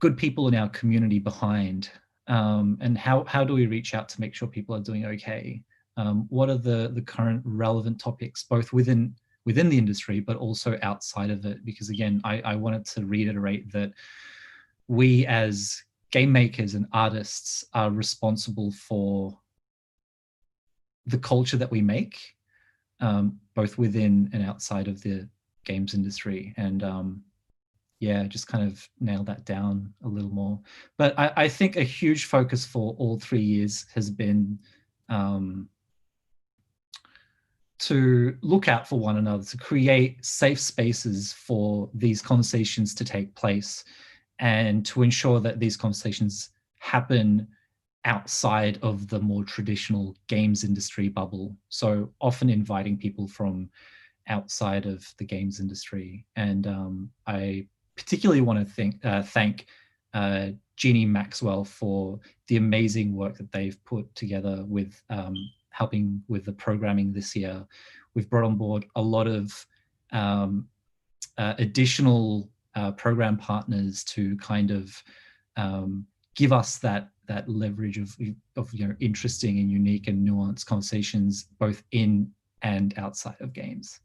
good people in our community behind? And how do we reach out to make sure people are doing okay? What are the current relevant topics, both within the industry, but also outside of it? Because again, I wanted to reiterate that we as game makers and artists are responsible for the culture that we make, both within and outside of the games industry. And just kind of nail that down a little more. But I think a huge focus for all 3 years has been to look out for one another, to create safe spaces for these conversations to take place, and to ensure that these conversations happen outside of the more traditional games industry bubble. So often inviting people from outside of the games industry. And I particularly want to thank Jeannie Maxwell for the amazing work that they've put together with helping with the programming this year. We've brought on board a lot of additional program partners to kind of give us that leverage of interesting and unique and nuanced conversations, both in and outside of games.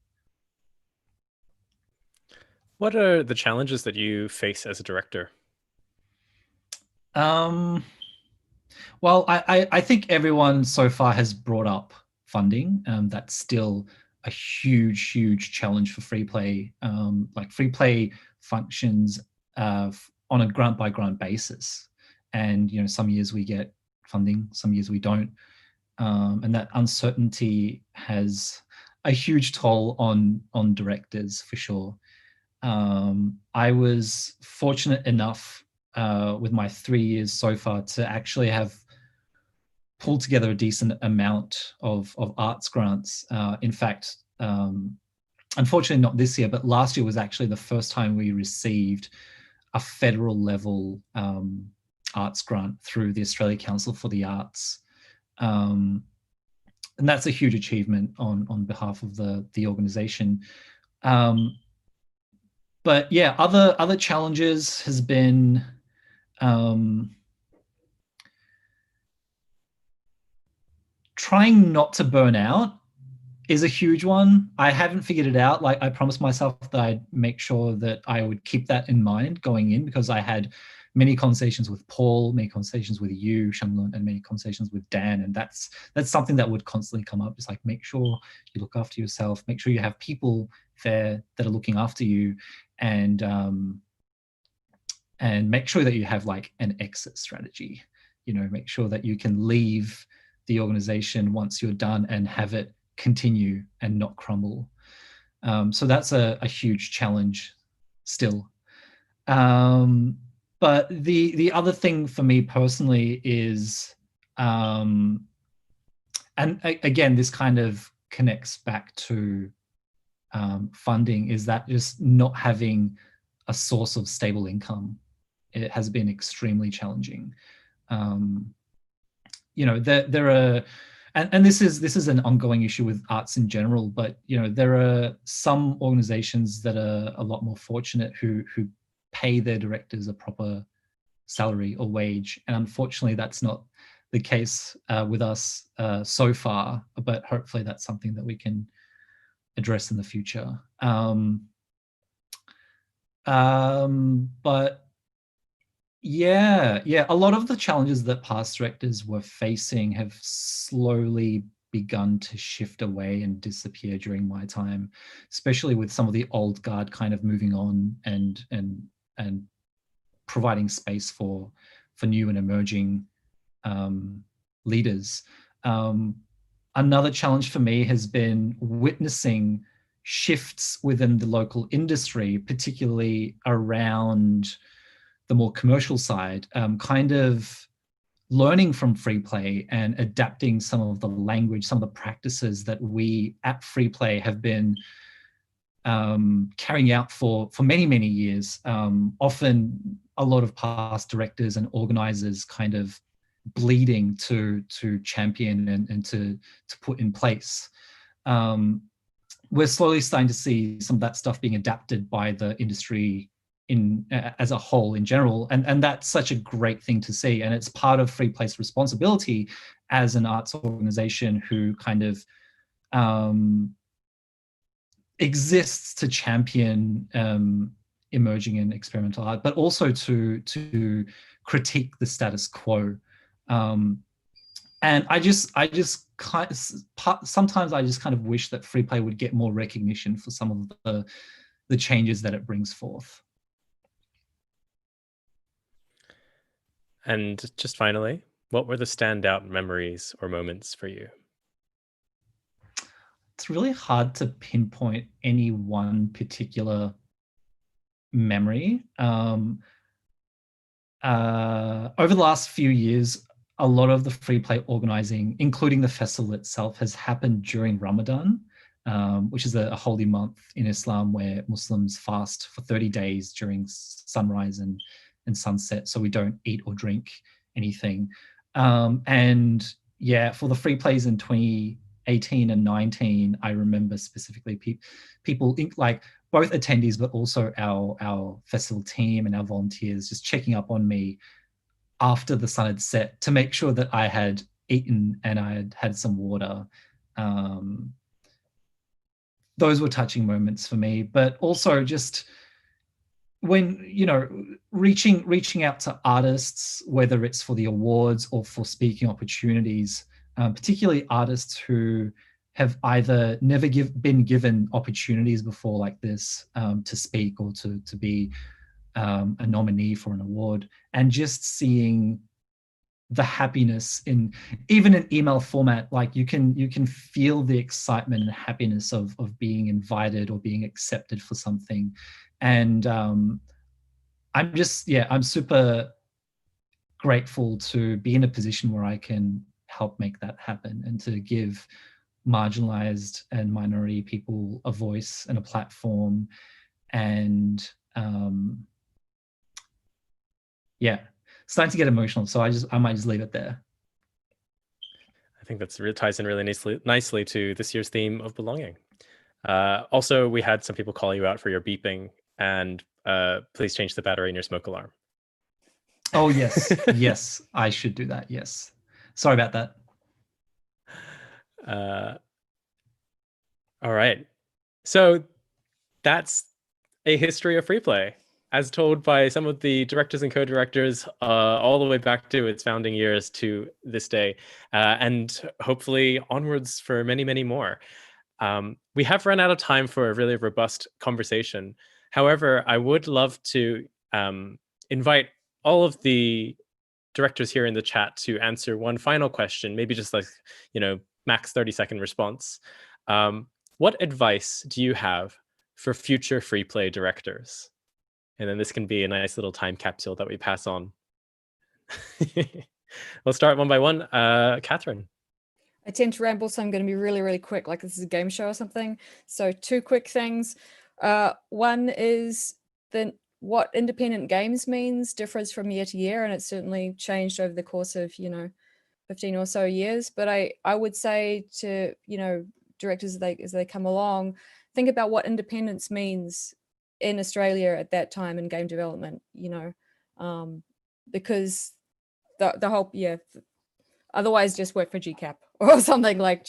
What are the challenges that you face as a director? Well, I think everyone so far has brought up funding. That's still a huge challenge for Freeplay. Like Freeplay functions on a grant by grant basis, and some years we get funding, some years we don't, and that uncertainty has a huge toll on directors for sure. I was fortunate enough with my 3 years so far to actually have pulled together a decent amount of arts grants. In fact, unfortunately not this year, but last year was actually the first time we received a federal level arts grant through the Australia Council for the Arts. And that's a huge achievement on behalf of the organisation. But yeah, other challenges has been trying not to burn out is a huge one. I haven't figured it out. Like, I promised myself that I'd make sure that I would keep that in mind going in, because I had many conversations with Paul, many conversations with you, Shang, and many conversations with Dan. And that's something that would constantly come up. It's like, make sure you look after yourself, make sure you have people there that are looking after you, and make sure that you have like an exit strategy. Make sure that you can leave the organization once you're done and have it continue and not crumble. So that's a huge challenge still. But the other thing for me personally is, and again, this kind of connects back to funding, is that just not having a source of stable income. It has been extremely challenging. There are, and this is an ongoing issue with arts in general, but there are some organizations that are a lot more fortunate who pay their directors a proper salary or wage, and unfortunately that's not the case with us so far, but hopefully that's something that we can address in the future. But yeah, a lot of the challenges that past directors were facing have slowly begun to shift away and disappear during my time, especially with some of the old guard kind of moving on and providing space for new and emerging leaders. Another challenge for me has been witnessing shifts within the local industry, particularly around the more commercial side, kind of learning from Freeplay and adapting some of the language, some of the practices that we at Freeplay have been carrying out for many years. Often a lot of past directors and organizers kind of bleeding to champion and to put in place. We're slowly starting to see some of that stuff being adapted by the industry as a whole in general, and that's such a great thing to see, and it's part of Freeplay's responsibility as an arts organization who kind of exists to champion emerging and experimental art, but also to critique the status quo. And sometimes I just kind of wish that Freeplay would get more recognition for some of the changes that it brings forth. And just finally, what were the standout memories or moments for you? It's really hard to pinpoint any one particular memory. Over the last few years, a lot of the Freeplay organizing, including the festival itself, has happened during Ramadan, which is a holy month in Islam where Muslims fast for 30 days during sunrise and sunset, so we don't eat or drink anything. And yeah, for the Freeplays in 2018 and 19, I remember specifically people, like both attendees, but also our festival team and our volunteers, just checking up on me after the sun had set to make sure that I had eaten and I had had some water. those were touching moments for me. But also just when, you know, reaching out to artists, whether it's for the awards or for speaking opportunities, particularly artists who have either never been given opportunities before like this, to speak or to be a nominee for an award, and just seeing the happiness in even in email format, like you can feel the excitement and happiness of being invited or being accepted for something. And I'm super grateful to be in a position where I can help make that happen and to give marginalized and minority people a voice and a platform. And starting to get emotional, so I might just leave it there. I think that's ties in really nicely to this year's theme of belonging. Also, we had some people call you out for your beeping, and please change the battery in your smoke alarm. Oh yes, yes, I should do that. Yes, sorry about that. All right, so that's a history of Freeplay, as told by some of the directors and co-directors, all the way back to its founding years to this day, and hopefully onwards for many, many more. We have run out of time for a really robust conversation. However, I would love to invite all of the directors here in the chat to answer one final question, maybe just like, you know, max 30-second response. What advice do you have for future Freeplay directors? And then this can be a nice little time capsule that we pass on. We'll start one by one. Katharine. I tend to ramble, so I'm going to be really, really quick, like this is a game show or something. So 2 quick things. One is what independent games means differs from year to year, and it's certainly changed over the course of, 15 or so years. But I would say to, directors as they come along, think about what independence means in Australia at that time in game development, because the whole, otherwise just work for GCAP or something, like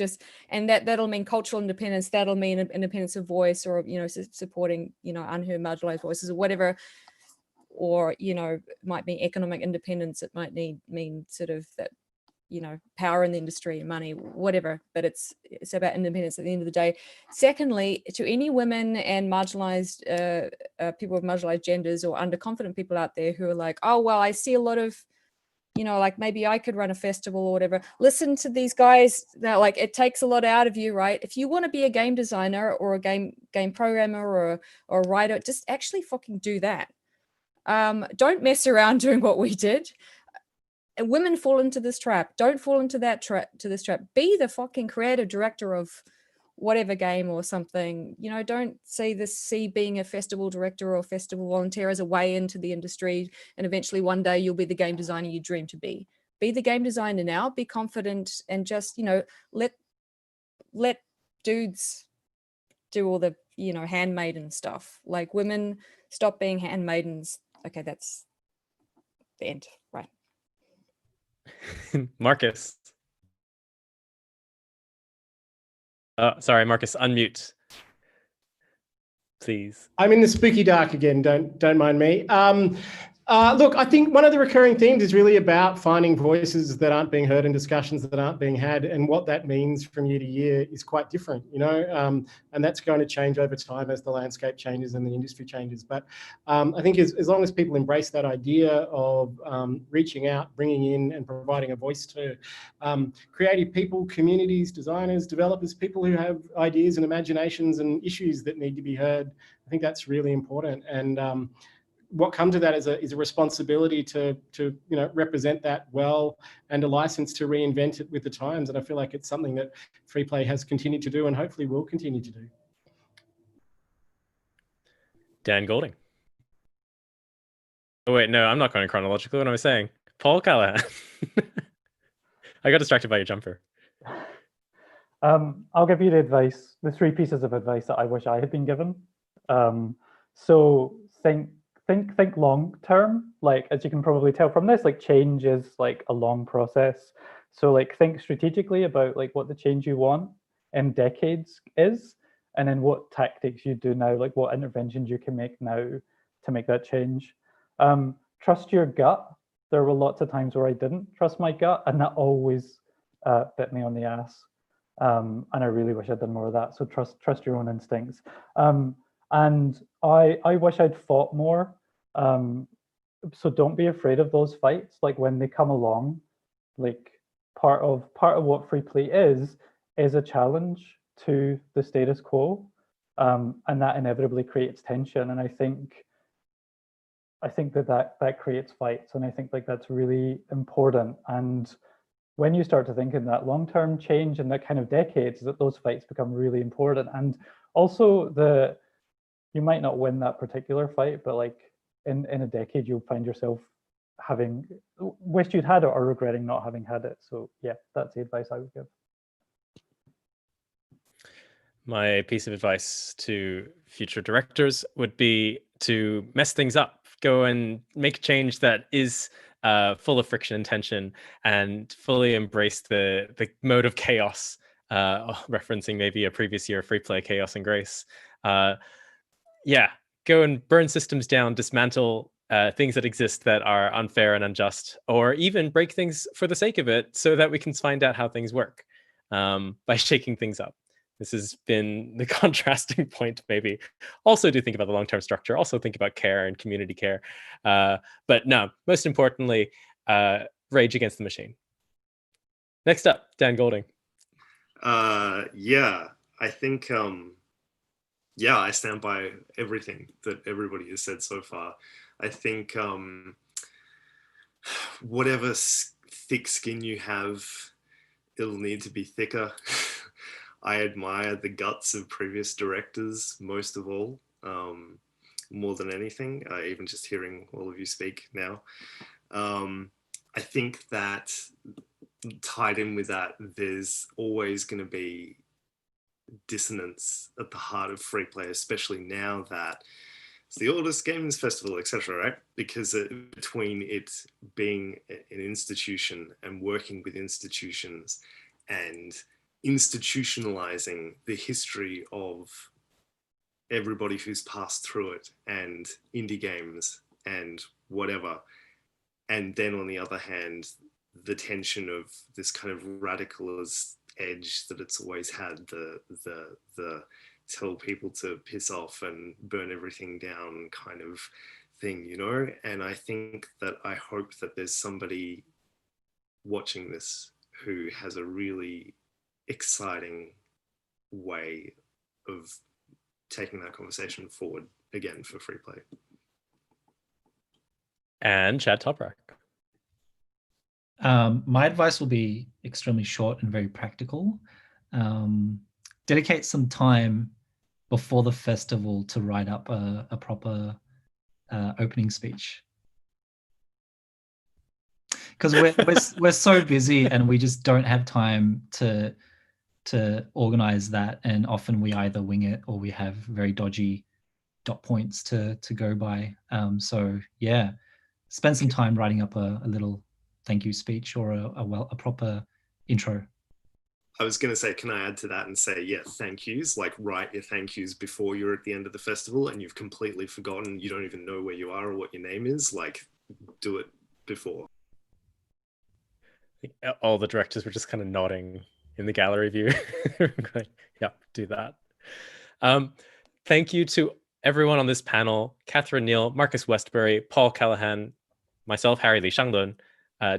and that'll mean cultural independence, that'll mean independence of voice, or, supporting, unheard marginalized voices or whatever, or, it might mean economic independence, it might mean sort of that, power in the industry, money, whatever, but it's about independence at the end of the day. Secondly, to any women and marginalized people of marginalized genders or underconfident people out there who are like, oh, well, I see a lot of, like maybe I could run a festival or whatever. Listen to these guys. That, like, it takes a lot out of you, right? If you want to be a game designer or a game programmer or a writer, just actually fucking do that. Don't mess around doing what we did. Women fall into this trap. Don't fall into that this trap. Be the fucking creative director of whatever game or something. Don't see being a festival director or a festival volunteer as a way into the industry, and eventually one day you'll be the game designer you dream to be. Be the game designer now, be confident, and just, let dudes do all the, handmaiden stuff. Like, women, stop being handmaidens. Okay, that's the end, right? Marcus. Sorry, Marcus, unmute, please. I'm in the spooky dark again. Don't mind me. Look, I think one of the recurring themes is really about finding voices that aren't being heard in discussions that aren't being had, and what that means from year to year is quite different, and that's going to change over time as the landscape changes and the industry changes. But I think as long as people embrace that idea of reaching out, bringing in and providing a voice to creative people, communities, designers, developers, people who have ideas and imaginations and issues that need to be heard, I think that's really important. And what comes to that is a responsibility to represent that well, and a license to reinvent it with the times. And I feel like it's something that Freeplay has continued to do and hopefully will continue to do. Dan Golding. Oh wait, no, I'm not going chronologically. What am I saying? Paul Callaghan. I got distracted by your jumper. I'll give you the 3 pieces of advice that I wish I had been given. So think long term. Like, as you can probably tell from this, like, change is like a long process. So like, think strategically about like what the change you want in decades is, and then what tactics you do now, like what interventions you can make now to make that change. Trust your gut. There were lots of times where I didn't trust my gut, and that always bit me on the ass. And I really wish I'd done more of that. So trust your own instincts. And I wish I'd fought more. So don't be afraid of those fights. Like when they come along, like part of what free play is a challenge to the status quo, and that inevitably creates tension. And I think that creates fights, and I think like that's really important. And when you start to think in that long-term change and that kind of decades, that those fights become really important. And also you might not win that particular fight, but like in a decade, you'll find yourself having wished you'd had it or regretting not having had it. So yeah, that's the advice I would give. My piece of advice to future directors would be to mess things up, go and make change that is full of friction and tension, and fully embrace the mode of chaos, referencing maybe a previous year of free play, Chaos and Grace. Yeah, go and burn systems down, dismantle things that exist that are unfair and unjust, or even break things for the sake of it so that we can find out how things work by shaking things up. This has been the contrasting point, maybe. Also do think about the long-term structure, also think about care and community care. But no, most importantly, rage against the machine. Next up, Dan Golding. Yeah, I think, I stand by everything that everybody has said so far. I think whatever thick skin you have, it'll need to be thicker. I admire the guts of previous directors most of all, more than anything, even just hearing all of you speak now. I think that tied in with that, there's always going to be dissonance at the heart of free play, especially now that it's the oldest games festival, etc., right? Because between it being an institution and working with institutions and institutionalizing the history of everybody who's passed through it and indie games and whatever. And then on the other hand, the tension of this kind of radicalist edge that it's always had, the tell people to piss off and burn everything down kind of thing, you know? And I think that I hope that there's somebody watching this who has a really exciting way of taking that conversation forward again for free play. And Chad Toprak. My advice will be extremely short and very practical. Dedicate some time before the festival to write up a proper opening speech. Because we're so busy and we just don't have time to organize that, and often we either wing it or we have very dodgy dot points to go by. So yeah, spend some time writing up a little thank you speech or a proper intro. I was going to say, can I add to that and say, yeah, thank yous, like write your thank yous before you're at the end of the festival and you've completely forgotten, you don't even know where you are or what your name is, like do it before. All the directors were just kind of nodding in the gallery view. Yep, do that. Thank you to everyone on this panel: Katharine Neal, Marcus Westbury, Paul Callaghan, myself, Harry Lee Sang-Hoon,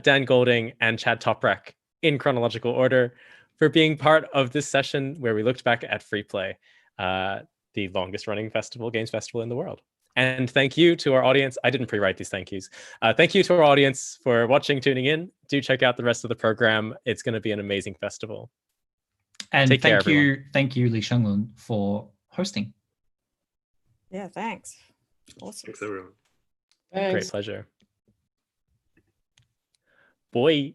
Dan Golding, and Chad Toprak, in chronological order, for being part of this session where we looked back at Free Play, the longest running games festival in the world. And thank you to our audience. I didn't pre-write these thank yous. Thank you to our audience for watching, tuning in. Do check out the rest of the program. It's going to be an amazing festival. And Take care, thank you, Lee Sang-Hoon, for hosting. Yeah, thanks. Awesome. Thanks, everyone. Thanks. Great pleasure. Boy.